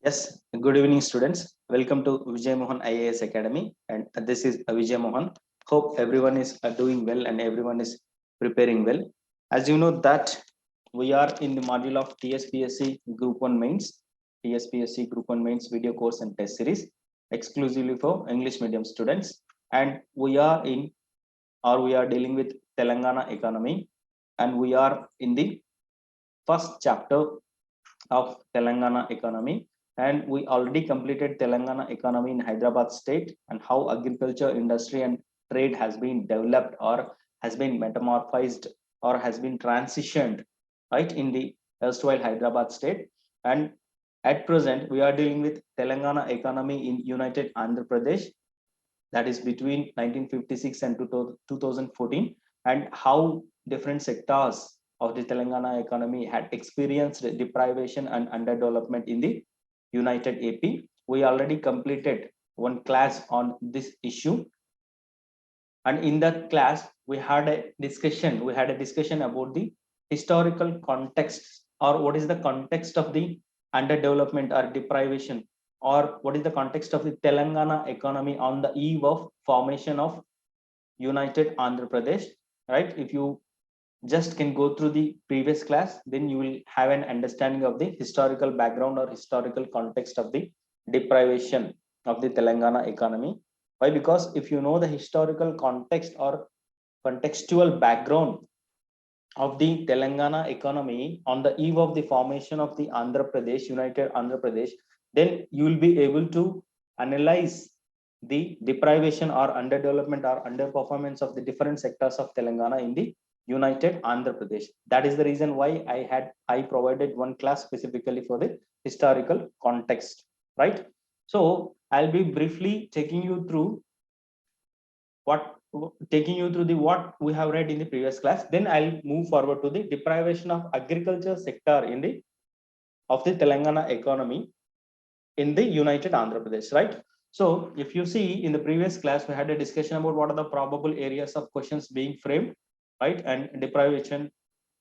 Yes, good evening, students. Welcome to Vijay Mohan IAS Academy, and this is Vijay Mohan. Hope everyone is doing well and everyone is preparing well. As you know that we are in the module of TSPSC Group 1 Mains, TSPSC Group 1 Mains video course and test series exclusively for English medium students, and we are dealing with Telangana economy, and we are in the first chapter of Telangana economy. And we already completed Telangana economy in Hyderabad state and how agriculture, industry, and trade has been developed or has been metamorphosed or has been transitioned, right, in the erstwhile Hyderabad state. And at present, we are dealing with Telangana economy in United Andhra Pradesh, that is between 1956 and 2014, and how different sectors of the Telangana economy had experienced deprivation and underdevelopment in the United AP. We already completed one class on this issue, and in that class we had a discussion about the historical context, or what is the context of the underdevelopment or deprivation, or what is the context of the Telangana economy on the eve of formation of United Andhra Pradesh, right? If you just can go through the previous class, then you will have an understanding of the historical background or historical context of the deprivation of the Telangana economy. Why? Because if you know the historical context or contextual background of the Telangana economy on the eve of the formation of the Andhra Pradesh, United Andhra Pradesh, then you will be able to analyze the deprivation or underdevelopment or underperformance of the different sectors of Telangana in the United Andhra Pradesh. That is the reason why I provided one class specifically for the historical context, right? So I'll be briefly what taking you through the what we have read in the previous class. Then I'll move forward to the deprivation of agriculture sector in the of the Telangana economy in the United Andhra Pradesh, right? So if you see in the previous class, we had a discussion about what are the probable areas of questions being framed, right? And deprivation,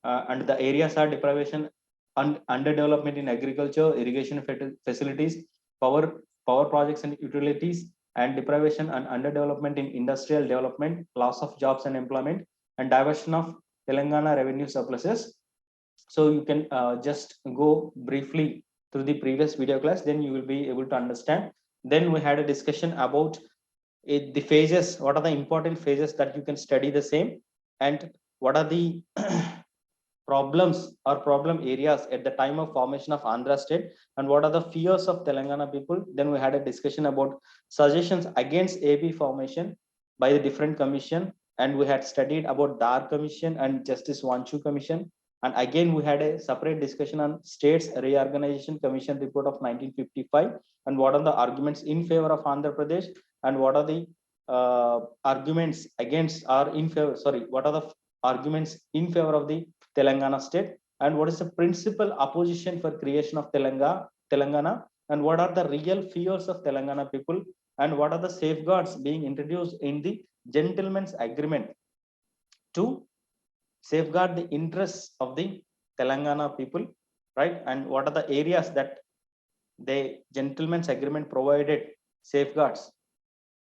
and the areas are deprivation and underdevelopment in agriculture, irrigation facilities, power power projects and utilities, and deprivation and underdevelopment in industrial development, loss of jobs and employment, and diversion of Telangana revenue surpluses. So you can just go briefly through the previous video class, then you will be able to understand. Then we had a discussion about the phases, what are the important phases that you can study the same, and what are the problems or problem areas at the time of formation of Andhra state, and what are the fears of Telangana people. Then we had a discussion about suggestions against AP formation by the different commission, and we had studied about Dar Commission and Justice Vanchu Commission. And again, we had a separate discussion on States Reorganization Commission report of 1955, and what are the arguments in favor of Andhra Pradesh, and what are the arguments against or in favor, sorry, what are the arguments in favor of the Telangana state, and what is the principal opposition for creation of Telangana, and what are the real fears of Telangana people, and what are the safeguards being introduced in the gentleman's agreement to safeguard the interests of the Telangana people, right? And what are the areas that the gentleman's agreement provided safeguards,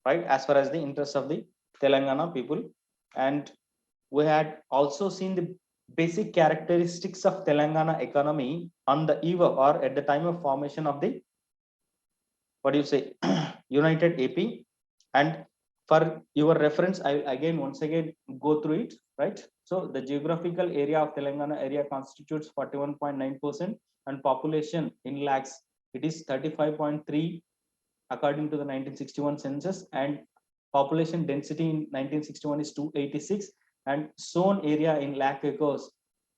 right, as far as the interests of the Telangana people. And we had also seen the basic characteristics of Telangana economy on the eve of, or at the time of formation of the, what do you say, United AP. And for your reference, I will again once again go through it, right? So the geographical area of Telangana area constitutes 41.9%, and population in lakhs, it is 35.3 according to the 1961 census, and population density in 1961 is 286, and sown area in lakh acres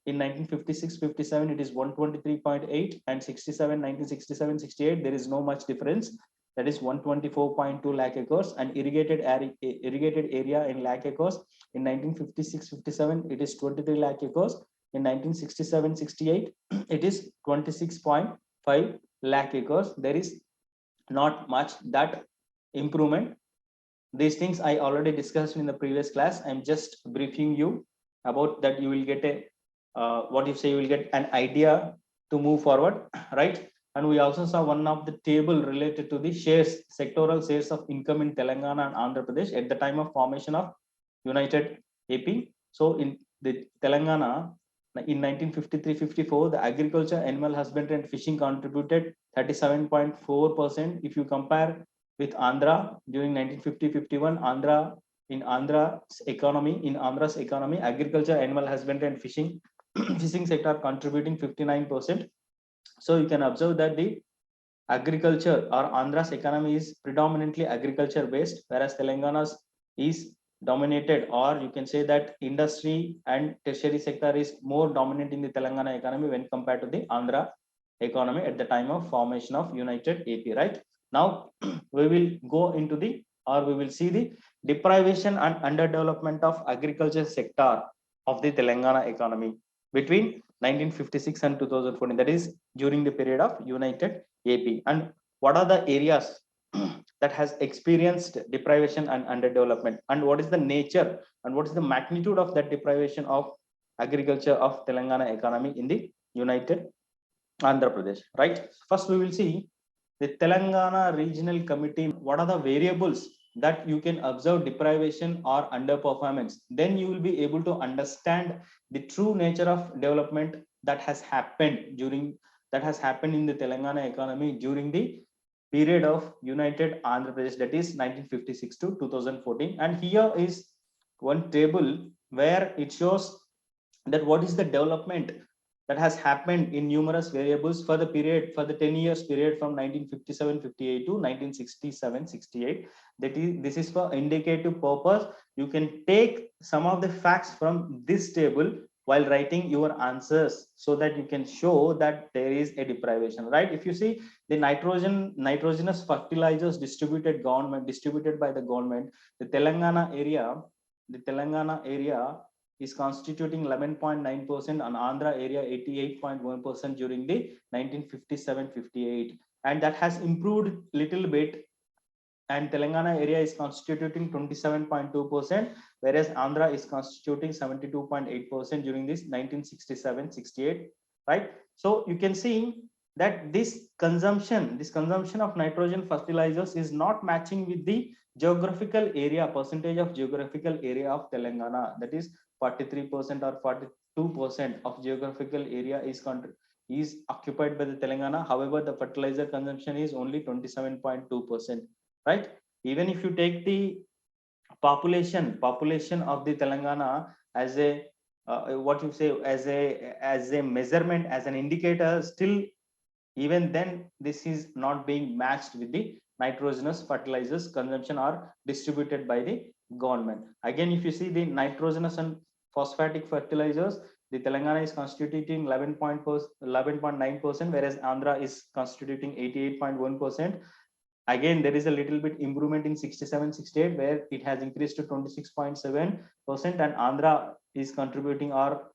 in 1956-57 it is 123.8, and 67 1967-68 there is no much difference, that is 124.2 lakh acres. And irrigated area in lakh acres in 1956-57 it is 23 lakh acres. In 1967-68 it is 26.5 lakh acres. There is not much that improvement. These things I already discussed in the previous class. I'm just briefing you about that. You will get a what you say, you will get an idea to move forward, right? And we also saw one of the table related to the shares, sectoral shares of income in Telangana and Andhra Pradesh at the time of formation of United AP. So in the Telangana, in 1953-54, the agriculture, animal husbandry and fishing contributed 37.4%. If you compare with Andhra during 1950-51, Andhra's economy, agriculture, animal husbandry and fishing fishing sector contributing 59%. So you can observe that the agriculture or Andhra's economy is predominantly agriculture based, whereas Telangana's is dominated, or you can say that industry and tertiary sector is more dominant in the Telangana economy when compared to the Andhra economy at the time of formation of United AP, right? Now we will go into the, or we will see the deprivation and underdevelopment of agriculture sector of the Telangana economy between 1956 and 2014, that is during the period of United AP. And what are the areas that has experienced deprivation and underdevelopment, and what is the nature and what is the magnitude of that deprivation of agriculture of Telangana economy in the United Andhra Pradesh, right? First, we will see the Telangana Regional Committee. What are the variables that you can observe deprivation or underperformance? Then you will be able to understand the true nature of development that has happened in the Telangana economy during the period of United Andhra Pradesh, that is 1956 to 2014. And here is one table where it shows that what is the development that has happened in numerous variables for the period, for the 10 years period from 1957-58 to 1967-68. That is, this is for indicative purpose. You can take some of the facts from this table while writing your answers, so that you can show that there is a deprivation, right? If you see the nitrogenous fertilizers distributed by the government, the Telangana area is constituting 11.9% and Andhra area 88.1% during the 1957-58, and that has improved little bit, and Telangana area is constituting 27.2%, whereas Andhra is constituting 72.8% during this 1967-68, right? So you can see that this consumption of nitrogen fertilizers is not matching with the geographical area, percentage of geographical area of Telangana, that is 43% or 42% of geographical area is occupied by the Telangana. However, the fertilizer consumption is only 27.2%, right? Even if you take the population of the Telangana as a what you say as a measurement, as an indicator, still even then this is not being matched with the nitrogenous fertilizers consumption are distributed by the government. Again, if you see the nitrogenous and phosphatic fertilizers, the Telangana is constituting 11.9%, whereas Andhra is constituting 88.1%. Again, there is a little bit improvement in 67-68, where it has increased to 26.7%, and Andhra is contributing or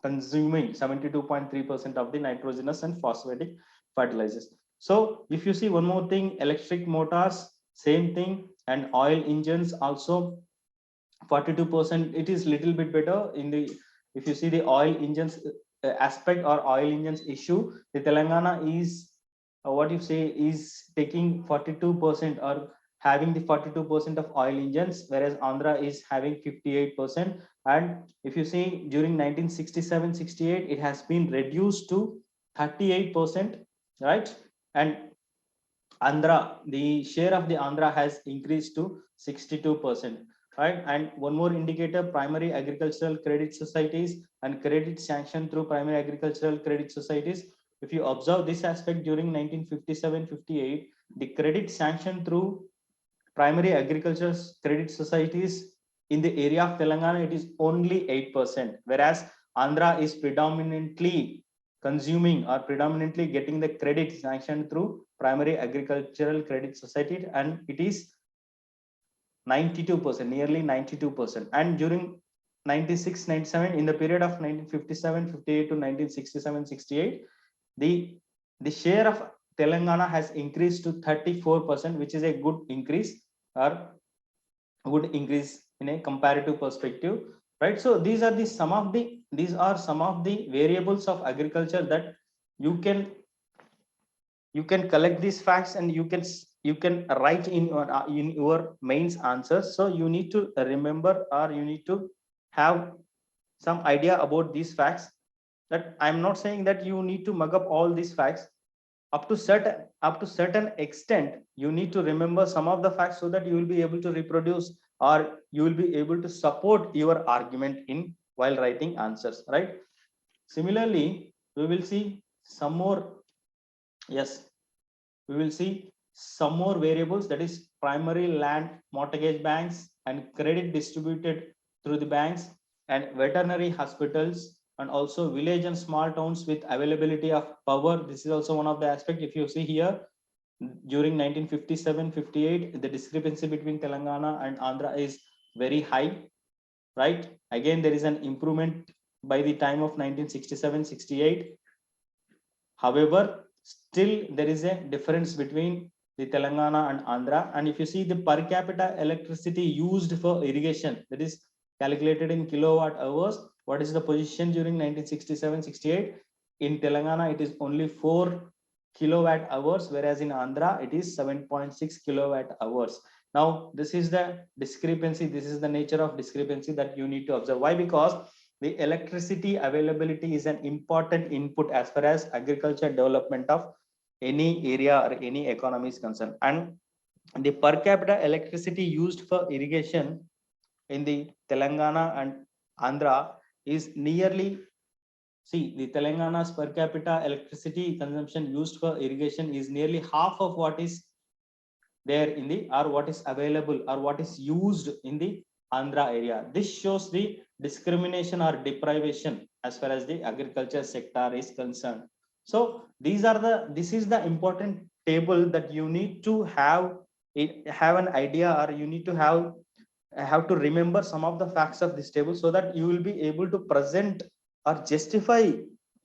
consuming 72.3% of the nitrogenous and phosphatic fertilizers. So if you see one more thing, electric motors, same thing, and oil engines also 42%. It is little bit better in the, if you see the oil engines aspect or oil engines issue, the Telangana is what you say is taking 42% or having the 42% of oil engines, whereas Andhra is having 58%. And if you see during 1967-68, it has been reduced to 38%, right? And Andhra, the share of the Andhra has increased to 62%, right? And one more indicator, primary agricultural credit societies and credit sanction through primary agricultural credit societies. If you observe this aspect during 1957-58, the credit sanction through primary agricultural credit societies in the area of Telangana, it is only 8%, whereas Andhra is predominantly consuming or predominantly getting the credit sanctioned through primary agricultural credit society, and it is 92%, nearly 92%. And during 96-97, in the period of 1957-58 to 1967-68, the share of Telangana has increased to 34%, which is a good increase or good increase in a comparative perspective, right? So these are some of the variables of agriculture that you can you can collect these facts and you can write in your mains answers. So you need to remember, or you need to have some idea about these facts. That I'm not saying that you need to mug up all these facts. Up to certain extent, you need to remember some of the facts so that you will be able to reproduce, or you will be able to support your argument in while writing answers, right? Similarly, we will see some more. Yes, we will see some more variables, that is primary land mortgage banks and credit distributed through the banks and veterinary hospitals, and also village and small towns with availability of power. This is also one of the aspect. If you see here, during 1957-58, the discrepancy between Telangana and Andhra is very high, right? Again, there is an improvement by the time of 1967-68. However, still there is a difference between the Telangana and Andhra. And if you see the per capita electricity used for irrigation, that is calculated in kilowatt hours, what is the position during 1967-68? In Telangana, it is only 4 kilowatt hours, whereas in Andhra, it is 7.6 kilowatt hours. Now, this is the discrepancy. This is the nature of discrepancy that you need to observe. Why? Because the electricity availability is an important input as far as agriculture development of any area or any economy is concerned. And the per capita electricity used for irrigation in the Telangana and Andhra is nearly, see, the Telangana's per capita electricity consumption used for irrigation is nearly half of what is there in the, or what is available or what is used in the Andhra area. This shows the discrimination or deprivation as far as the agriculture sector is concerned. So this is the important table that you need to have an idea, or you need to have to remember some of the facts of this table, so that you will be able to present or justify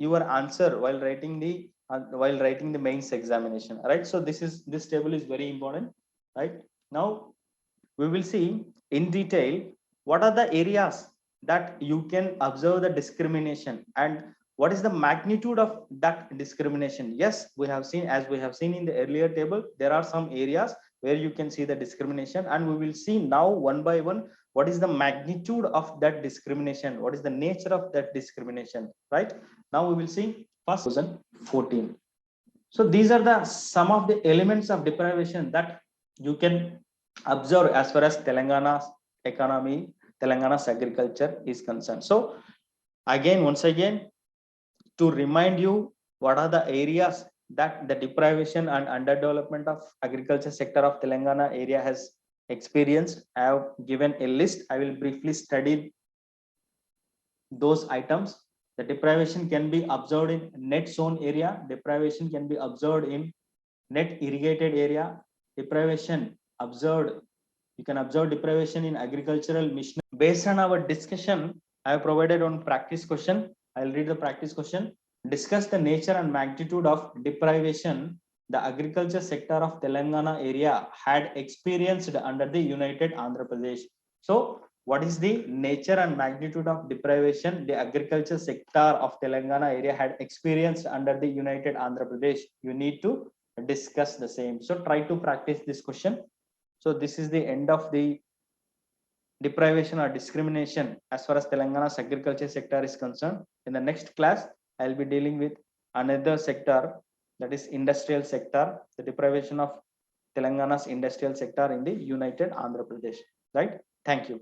your answer while writing the mains examination, right? So this table is very important, right? Now we will see in detail what are the areas that you can observe the discrimination, and what is the magnitude of that discrimination. Yes, we have seen, as we have seen in the earlier table, there are some areas where you can see the discrimination, and we will see now one by one what is the magnitude of that discrimination, what is the nature of that discrimination, right? Now we will see first 2014. So these are the some of the elements of deprivation that you can observe as far as Telangana's economy, Telangana's agriculture is concerned. So again, once again, to remind you what are the areas that the deprivation and underdevelopment of agriculture sector of Telangana area has experienced, I have given a list. I will briefly study those items. The deprivation can be observed in net sown area, deprivation can be observed in net irrigated area, deprivation observed, you can observe deprivation in agricultural mission. Based on our discussion, I have provided one practice question. I'll read the practice question. Discuss the nature and magnitude of deprivation the agriculture sector of Telangana area had experienced under the United Andhra Pradesh. So what is the nature and magnitude of deprivation the agriculture sector of Telangana area had experienced under the United Andhra Pradesh? You need to discuss the same. So try to practice this question. So this is the end of the deprivation or discrimination as far as Telangana's agriculture sector is concerned. In the next class, I'll be dealing with another sector, that is industrial sector, the deprivation of Telangana's industrial sector in the United Andhra Pradesh, right? Thank you.